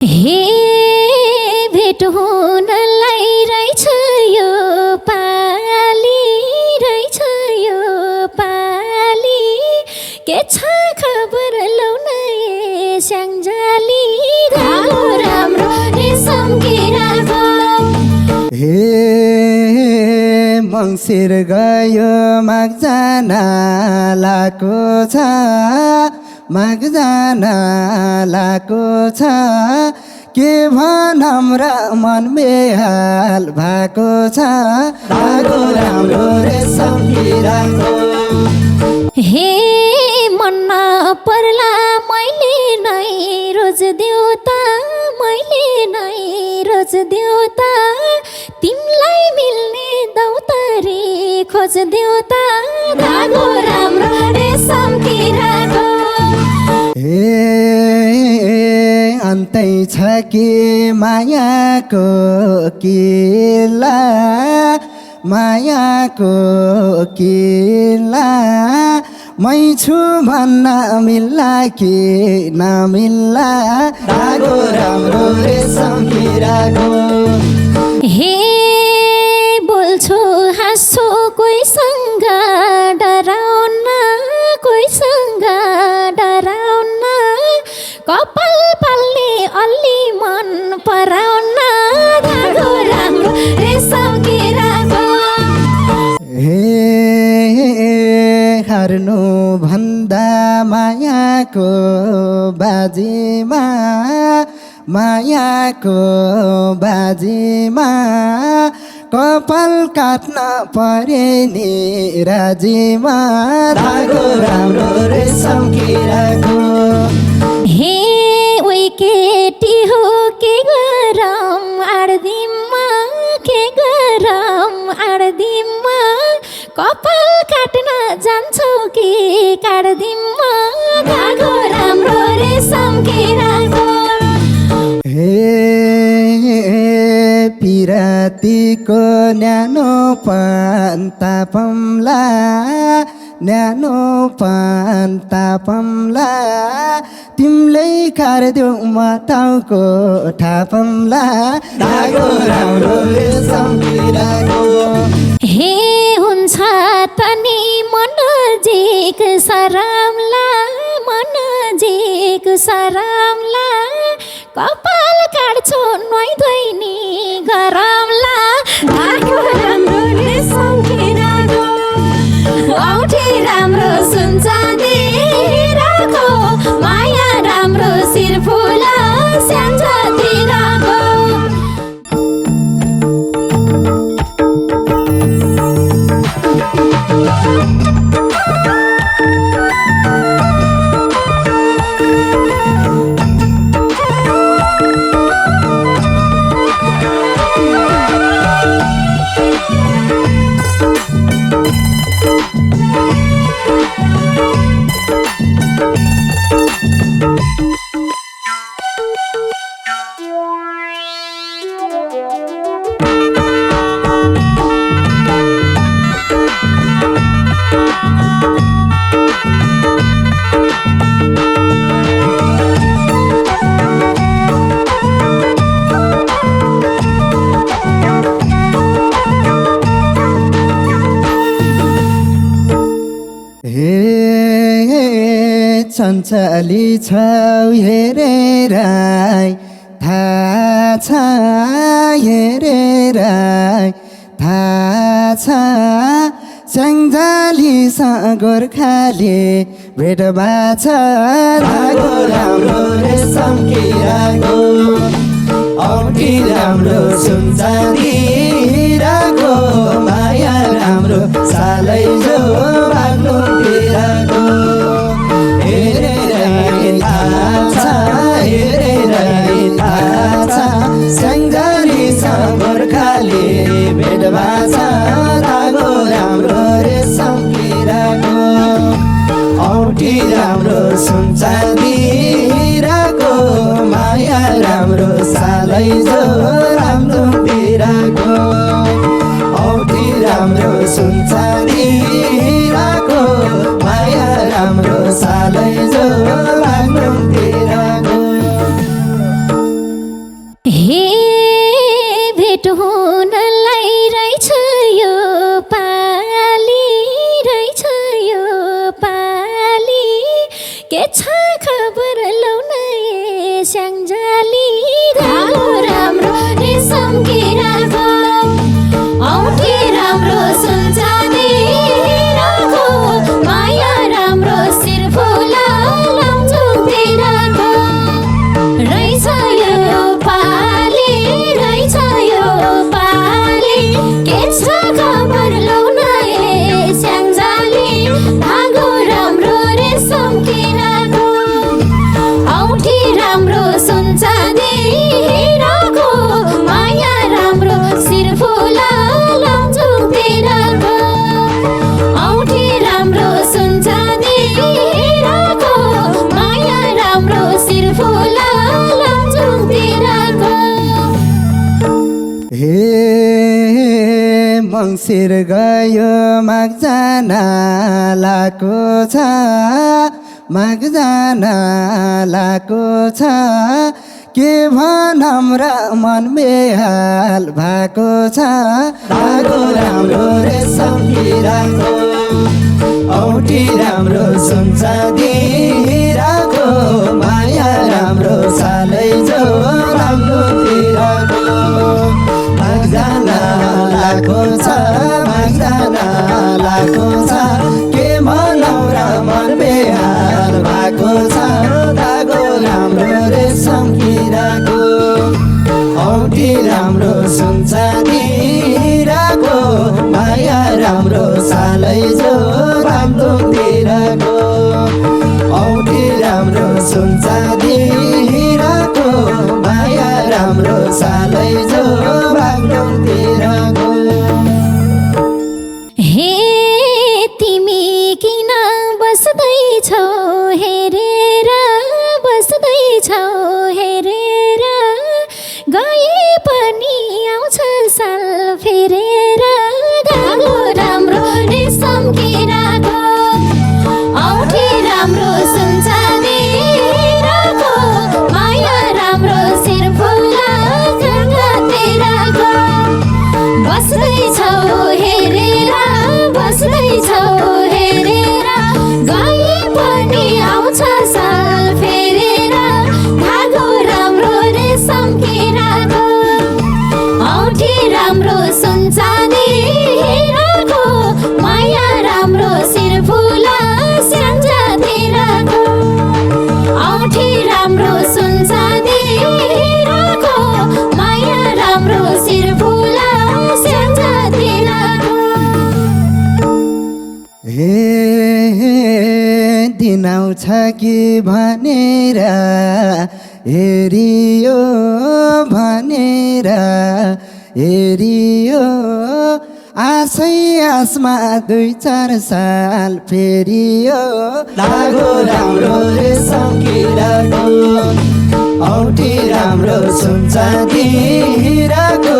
हे भेट हुनलाई रहेछ यो पाली रहेछ यो पाली के छ खबर ल्याउन स्याङ्जाली धागो राम्रो रेशम किराको हे मङ्सिर गयो माघ जान लाको छ माघ जान लाको छ के भनौँ र मन बेहाल भएको छ धागो राम्रो रेशम किराको हे मन पर्ला मैले नै रोज देउता मैले नै रोज देउता तिमीलाई मिल्ने दौतरी खोज देउता धागो राम्रो रेशम किराको हे अन्तै छ कि मायाको किल्ला मायाको किल्ला मै छु भन्न मिल्ला कि नमिल्ला धागो राम्रो रेशम किराको हे बोल्छु हाँस्छु कोहीसँग डराउन कोहीसँग डराउन कपाल पाल्ने अलि मन पराउन धागो राम्रो रेशम किराको हे हार्नु भन्दा मायाको बाजीमा मायाको बाजीमा कपाल काट्न परे नि राजीमा धागो राम्रो रेशम किराको हे ओइ केटी हो के गरम आडदिममा के गरम आडदिममा कपाल काट्न जान्छौ कि काट्दिममा धागो राम्रो रेशम किराको हे पिरातीको न्यानो तापमला न्यानो तापमला तिमीले खारदेऊ म टाउको ठापमला धागो राम्रो रेशम किराको हे हुन्छ तनी मनजिक सरामला मनजिक सरामला कपाल काट्छु नुहाइधुइ नि गरमला धागो राम्रो रेशम किराको औठी राम्रो सुन चाँदी राखो माया राम्रो शिरफुल स्याङ्जाती राखो चञ्चली छौ हेरेर थाहा छ हेरेर थाहा छ स्याङ्जालीसँग गोर्खाली भेट बाछ धागो राम्रो रेशम किराको औठी राम्रो सुन चाँदी राखो माया राम्रो सालै जो बाग्लो तिराको स्याङ्जालीसँग गोर्खाली भेट बाछ धागो राम्रो रेशम किराको औठी राम्रो सुन चाँदी राखो माया राम्रो सालै जो राम्रो तिराको औठी राम्रो सुन चाँदी राखो माया राम्रो सालै जो राम्रो तिराको मर्माली धागो राम्रो रेशम किराको औँठी राम्रो सुनचाँदी हिराको माया राम्रो शिरफुला लमजुङ तिरको रहेछ यो पाली रहेछ यो पाली के छ खबर ल्याउन ए स्याङ्जाली धागो राम्रो रेशम किराको औँठी राम्रो सुनचाँदी हिराको माया राम्रो शिरफुला लमजुङ तिरको औँठी राम्रो सुनचाँदी हिराको माया राम्रो शिरफुला लमजुङ तिरको हे मङ्सिर गयो माघ जान लाको छ माघ जान लाको छ के भनौँ र मन बेहाल भएको छ धागो राम्रो रेशम किराको औँठी राम्रो सुनचाँदी हिराको माया राम्रो सालै जो राम्रो तिरको माघ जान लाको छ माघ जान लाको छ के भनौँ र मन बेहाल भएको छ धागो राम्रो रेशम किराको औँठी राम्रो सुनचाँदी हिराको माया राम्रो सालै जो राम्रो तिरको औँठी राम्रो सुनचाँदी हिराको माया राम्रो सालै जो राम्रो तिरको हे तिमी किन बस्दैछौ हेरेर बस्दैछौ हेरेर गए पनि आउँछ साल फेरेर धागो राम्रो रेशम किराको औँठी राम्रो सुनचाँदी हिराको माया राम्रो शिरफुला गङ्गातिरको बस्दैछौ हेरेर बस्दैछौ हेरेर गए पनि आउँछ साल फेरेर धागो राम्रो रेशम किराको औँठी राम्रो सुनचाँदी हिराको माया राम्रो शिरफुला स्याङ्जातिरको औँठी राम्रो सुनचाँदी हिराको माया राम्रो शिरफुला स्याङ्जातिरको हे दिन आउँछ कि भनेर हेरियो भनेर हेरियो आशै आसमा 2-4 साल फेरियो धागो राम्रो रेशम किराको औँठी राम्रो सुनचाँदी हिराको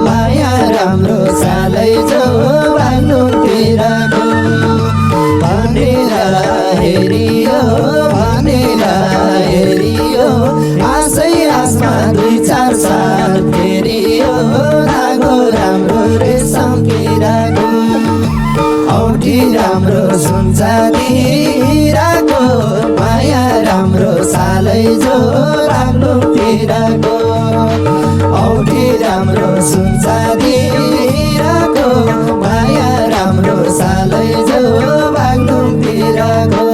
माया राम्रो सालै जो बाल्नु तिरको भनेर हेरियो भनेर हेरियो आशै आसमा 2-4 साल फेरियो धागो राम्रो रेशम किराको औँठी राम्रो सुनचाँदी हिराको माया राम्रो सालै जो राम्रो तिरको औँठी राम्रो सुनचाँदी हिराको माया राम्रो सालै जो बाग्नु तिरको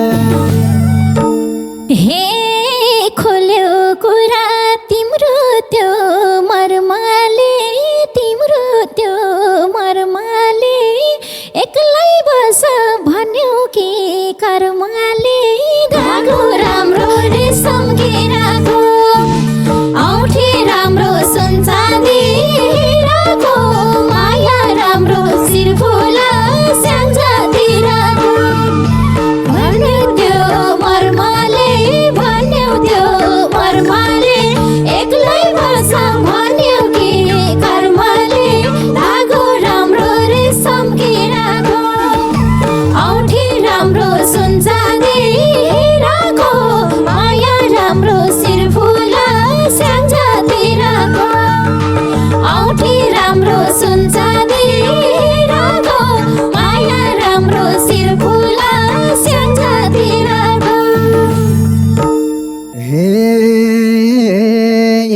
हे खोल्यो कुरा तिम्रो त्यो मर्माले तिम्रो त्यो मर्माले एक्लै बस भन्यो कि कर्माले धागो राम्रो रेशम किराको औँठी राम्रो सुनचाँदी हिराको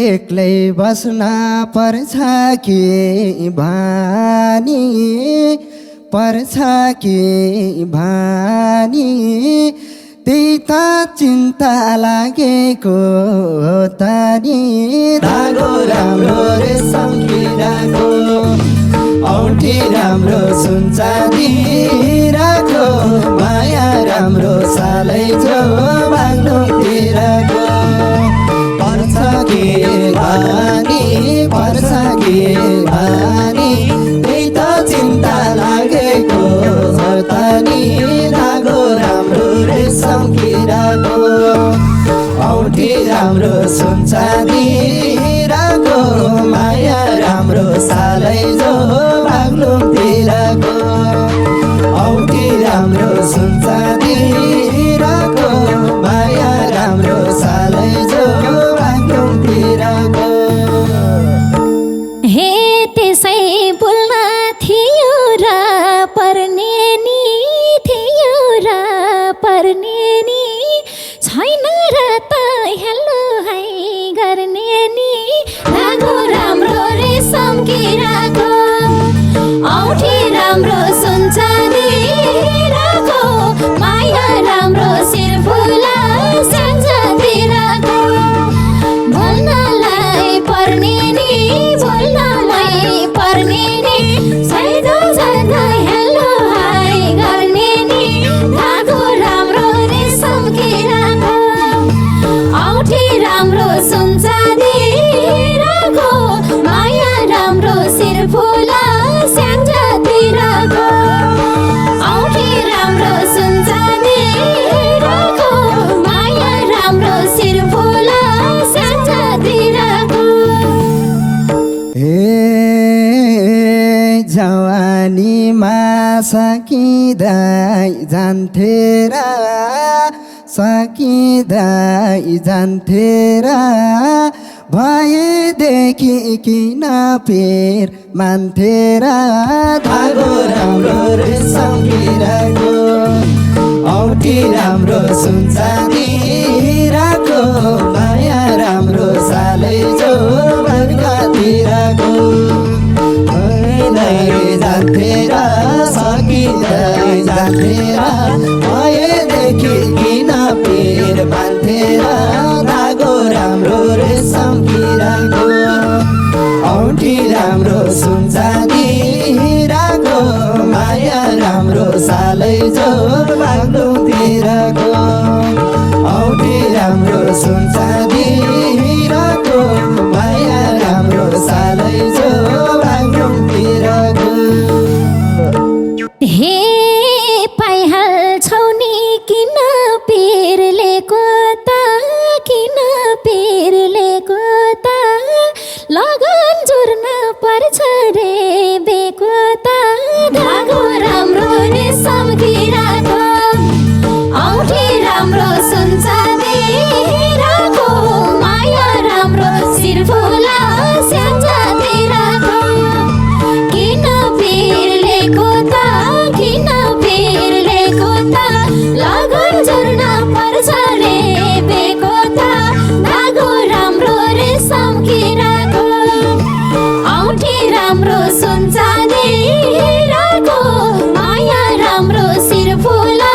एक्लै बस्न पर्छ कि भानी पर्छ कि भानी त्यही त चिन्ता लागेको त नि धागो राम्रो रेशम किराको औँठी राम्रो सुन चाँदीको माया राम्रो सालै जो बाग्लुङतिरको पर्छ कि भानी पर्छ कि भानी त्यही त चिन्ता लागेको त नि धागो राम्रो रेशम किराको औँठी राम्रो सुन चाँदीको माया राम्रो सालै जो बाग्लुङतिरको औँठी राम्रो सुन चाँदीको माया राम्रो सालै जो बाग्लुङतिरको हे त्यसै बोल्न थियो र पर्ने नि थियो र पर्ने नि छैन र त हेलो हाई गर्ने नि धागो राम्रो रेशम किराको औँठी राम्रो सुन चाँदीको माया राम्रो शिरफुला साँझतिरको बोल्नलाई पर्ने नि बोल्नमै पर्ने नि सैदो सदा हेलो हाई गर्ने नि धागो राम्रो रेशम किराको औँठी राम्रो सुन चाँदीको माया राम्रो शिरफुला साँझतिरको औँठी राम्रो सुन चाँदीको माया राम्रो शिरफुला साँझतिरको हे जवानीमा सकिँदै जान्थे र सकिँदै जान्थे र भएदेखि किन पेर मान्थे र धागो राम्रो रेशम किराको औँठी राम्रो सुन चाँदीको माया राम्रो सालै जो बर्खातिरको जान्थे र सकिँदै जान्थे र भएदेखि किन पेर मान्थे र धागो राम्रो रेशम किराको औँठी राम्रो सुन चाँदीको माया राम्रो सालै जो बाग्लुङतिरको औँठी राम्रो सुन चाँदीको माया राम्रो सालै जो बाग्लुङतिरको हे पाइहाल्छौ नि किन पेरलेको त किन पेरलेको त लगन जोड्न पर्छ रे बेको त धागो राम्रो रेशम किराको औँठी राम्रो सुन चाँदीको माया राम्रो शिरफुला साँझतिरको किन पेरलेको त किन पेरलेको त लगन जोड्न पर्छ रे बेको त धागो राम्रो रेशम किराको औँठी राम्रो सुन चाँदीको माया राम्रो शिरफुला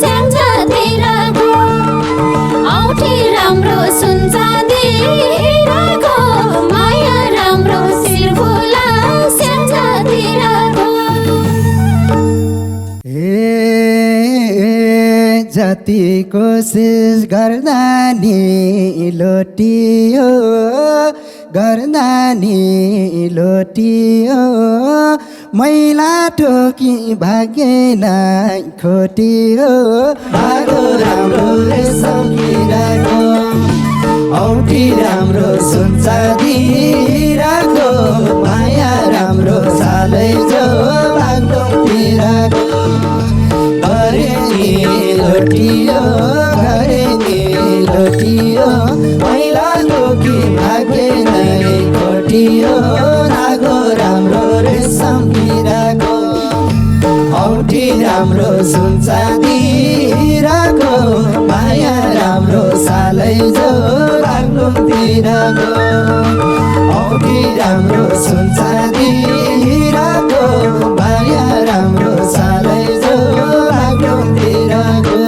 साँझतिरको औँठी राम्रो सुन चाँदीको माया राम्रो शिरफुला साँझतिरको हे जति कोसिस गर्दा नि लोटियो गर्दा नि लोटियो मैला ठोकी भागेन खोटियो धागो राम्रो रेशम किराको औँठी राम्रो सुन चाँदीको माया राम्रो सालै जो बाग्लुङतिरको घरे नि लोटियो घरे नि लोटियो मैला ठोकी भागेन खोटियो धागो राम्रो रेशम किराको औँठी राम्रो सुन चाँदीको माया राम्रो सालै जो बाग्लुङतिरको औठी राम्रो सुन चाँदी हिराको माया राम्रो सालै जो बाग्लुङतिरको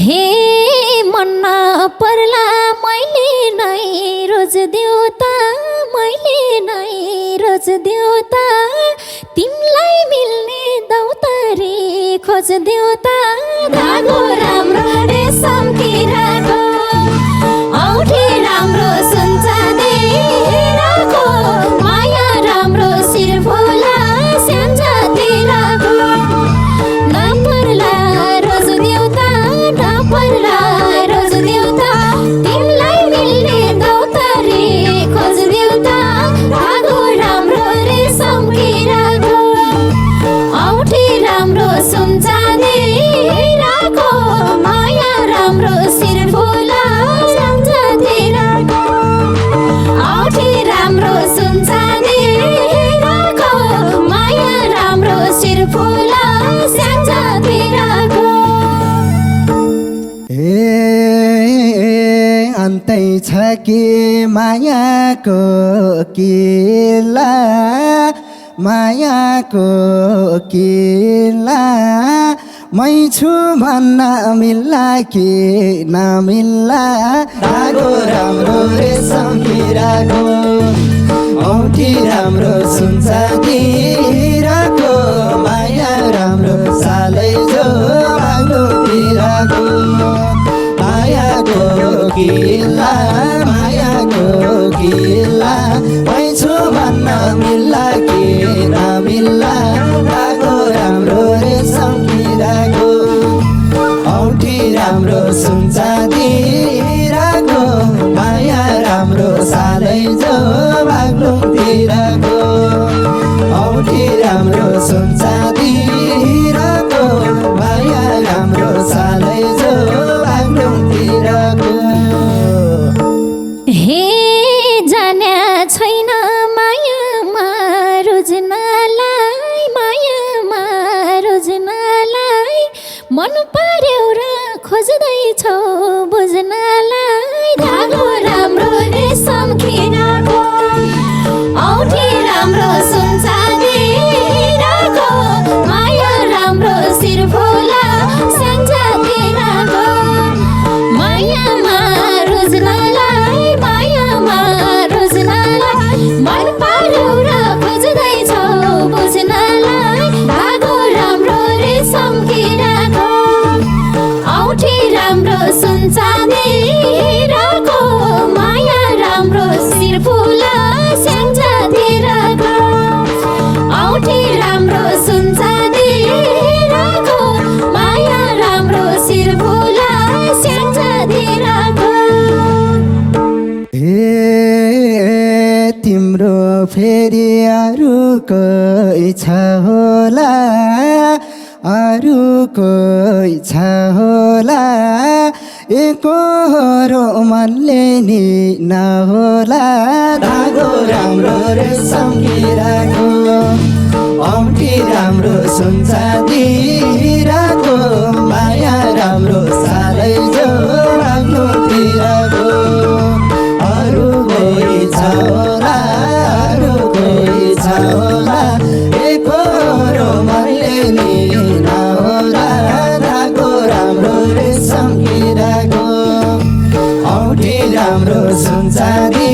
हे मन पर्ला मैले नै रोज देउता मैले नै रोज देउता तिमीलाई मिल्ने दौतरी खोज देउता धागो राम्रो रेशम किराको औठी राम्रो सुन चाँदी हिराको माया राम्रो शिरफुला स्याङ्जातिरको नपर्ला रोज देउता नपर्ला रोज देउता तिमीलाई मिल्ने दौतरी खोज देउता धागो राम्रो रेशम किराको औठी राम्रो सुन चाँदी हिराको माया राम्रो शिरफुला स्याङ्जातिरको औठी राम्रो सुन चाँदी हिराको माया राम्रो शिरफुला स्याङ्जातिरको अन्तै छ कि मायाको किल्ला मायाको किल्ला मै छु भन्न मिल्ला कि नमिल्ला धागो राम्रो रेशम किराको औठी राम्रो सुन चाँदी हिराको माया राम्रो सालै जो बाग्लुङतिरको मायाको किल्ला मायाको किल्ला मै छु भन्न मिल्ला कि नमिल्ला धागो राम्रो रेशम किराको औठी राम्रो सुन चाँदी हिराको माया राम्रो सालै जो बाग्लुङतिरको औठी राम्रो सुन चाँदी हिराको माया राम्रो सालै जो बाग्लुङतिरको हे जान्या छैन मायामा रोज्नलाई मन पर्यो र खोज्दैछौ बुझ्नलाई धागो राम्रो रेशम किराको औठी राम्रो सुन चाँदी हिराको माया राम्रो शिरफुला स्याङ्जातिरको मायामा रोज्नलाई मन पर्यो र खोज्दैछौ बुझ्नलाई धागो राम्रो रेशम किराको औठी राम्रो सुन चाँदी हिराको माया राम्रो शिरफुला स्याङ्जातिरको औठी राम्रो सुन चाँदी हिराको माया राम्रो शिरफुला स्याङ्जातिरको तिम्रो फेरि अरूको इच्छा होला अरूको इच्छा होला एकहोरो मनले नि नहोला धागो राम्रो रेशम किराको औठी राम्रो सुन चाँदी हिराको माया राम्रो सालै जो बाग्लुङतिरको अरूको इच्छा होला अरूको इच्छा होला एकहोरो मनले नि नहोला धागो राम्रो रेशम किराको औठी राम्रो सुन चाँदी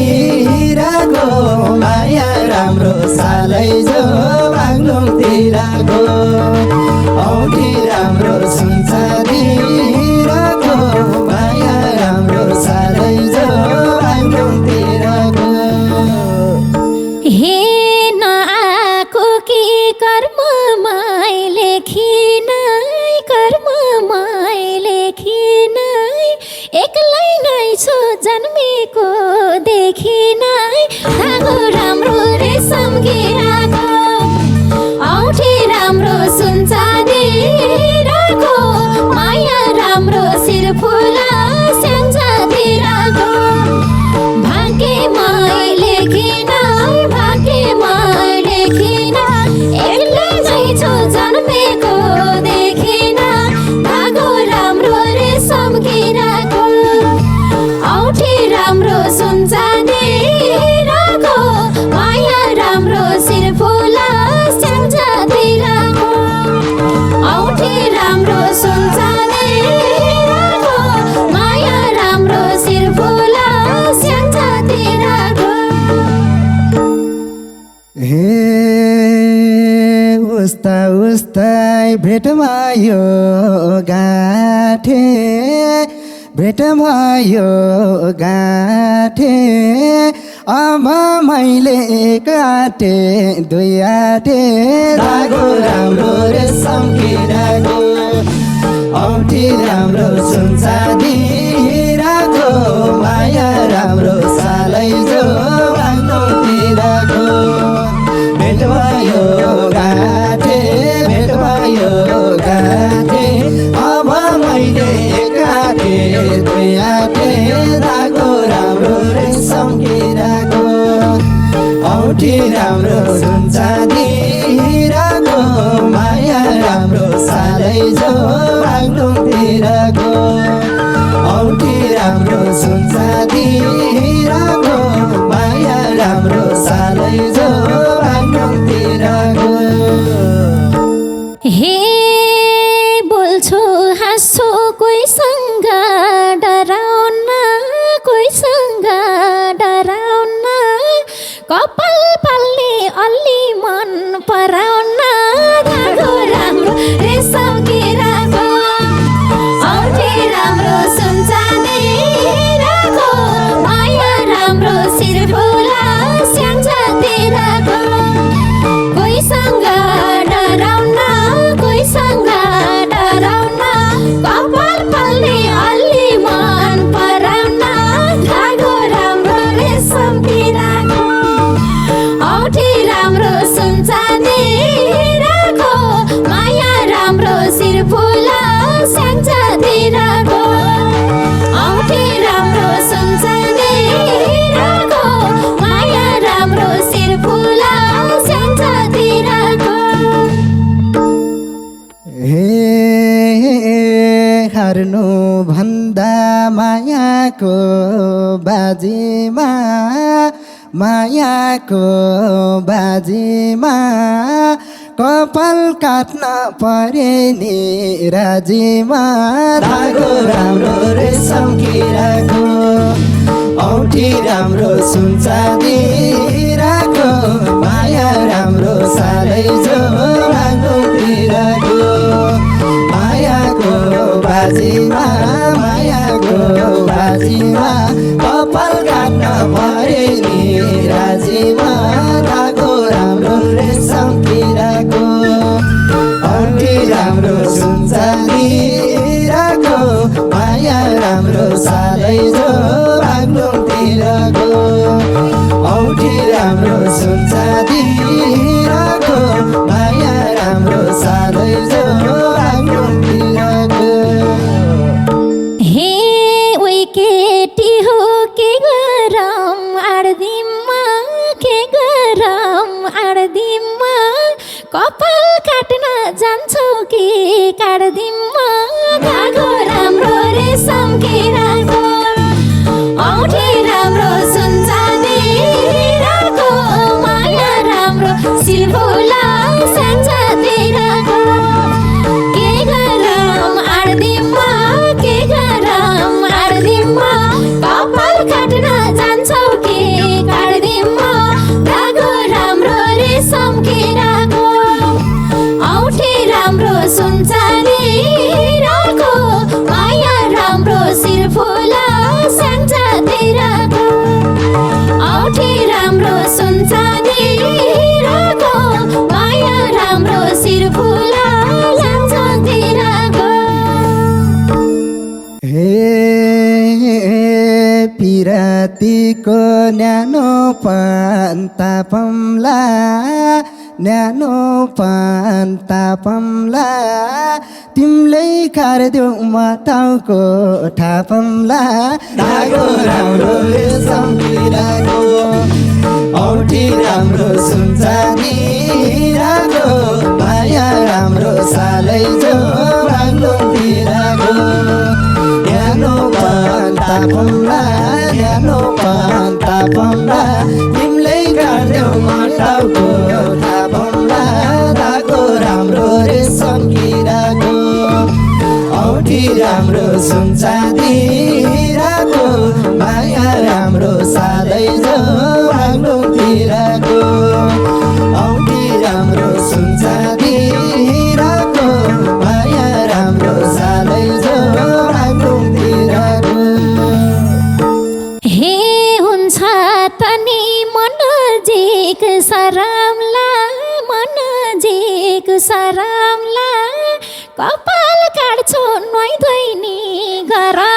हिराको माया राम्रो सालै जो बाग्लुङतिरको औठी राम्रो सुन चाँदी हिराको माया राम्रो सालै जो बाग्लुङतिरको हे नआको कि कर्ममै लेखिनै एक्लै नै छु जन्मेको देखिनै धागो राम्रो रेशम किराको औठी राम्रो सुन चाँदी हिराको माया राम्रो शिरफुला स्याङ्जातिरको भाग्यमै लेखिन एक्लै नै छु जन्मेको देखिन धागो राम्रो रेशम किराको औठी राम्रो भेट भयो गाठे भेट भयो गाठे अब मैले काटे दुई आटे धागो राम्रो रेशम किराको औँठी राम्रो सुनचाँदी हिराको माया राम्रो सालै जो बाग्लोतिरको भेट भयो गाठे भेट भयो गाठे अब मैले काटे दुई आटे धागो राम्रो रेशम किराको औँठी राम्रो सुनचाँदी हिराको माया राम्रो सालै जो बाग्लोतिरको औँठी राम्रो सुनचाँदी हिराको माया राम्रो सालै जो बाग्लोतिरको हे बोल्छु हाँस्छु कोहीसँग डराउन कोहीसँग डराउन कपाल पाल्ने अलि मन पराउन धागो राम्रो रेशम किराको औँठी राम्रो सुनचाँदी हिराको माया राम्रो शिरफुला स्याङ्जातिरको कोहीसँग डराउन कोहीसँग डराउन कपाल पाल्ने अलि मन पराउन धागो राम्रो रेशम किराको औँठी राम्रो सुनचाँदी हिराको माया राम्रो शिरफुला स्याङ्जातिरको औँठी राम्रो सुनचाँदी हिराको माया राम्रो शिरफुला स्याङ्जातिरको हार्नु भन्दा मायाको बाजीमा मायाको बाजीमा कपाल काट्न परे नि राजीमा धागो राम्रो रेशम किराको औँठी राम्रो सुनचाँदी हिराको माया राम्रो सालै जो बाग्लोतिरको मायाको बाजीमा मायाको बाजीमा कपाल काट्न परे नि राजीमा धागो राम्रो रेशम किराको औँठी राम्रो सुनचाँदी हिराको माया राम्रो सालै जो बाग्लोतिरको औँठी राम्रो सुनचाँदी हिराको माया राम्रो सालै जो बाग्लोतिरको हे ओइ केटी हो के गरम आडदिममा के गरम आडदिममा कपाल काट्न जान्छौ कि काट्दिममा धागो राम्रो रेशम किराको औँठी राम्रो सुनचाँदी हिराको माया राम्रो शिरफुला स्याङ्जातिरको के गरम आडदिममा के गरम आडदिममा कपाल काट्न जान्छौ कि काट्दिममा धागो राम्रो रेशम किराको औँठी राम्रो सुनचाँदी हिराको माया राम्रो शिरफुला स्याङ्जातिरको औँठी राम्रो सुनचाँदी हिराको माया राम्रो शिरफुला स्याङ्जातिरको पिरातीको न्यानो तापमला न्यानो तापमला तिमीले खारिदेऊ म टाउको ठापमला धागो राम्रो रेशम किराको औँठी राम्रो सुनचाँदी हिराको माया राम्रो सालै जो बाग्लोतिरको न्यानो तापमला न्यानो तापमला तिमीले खारिदेऊ म टाउको ठापमला धागो राम्रो रेशम किराको औँठी राम्रो सुनचाँदी हिराको माया राम्रो सालै जो बाग्लोतिरको औँठी राम्रो सुनचाँदी हिराको तनी मनजिक सरामला मनजिक सरामला कपाल काट्छु नुहाइ धुइनी गरम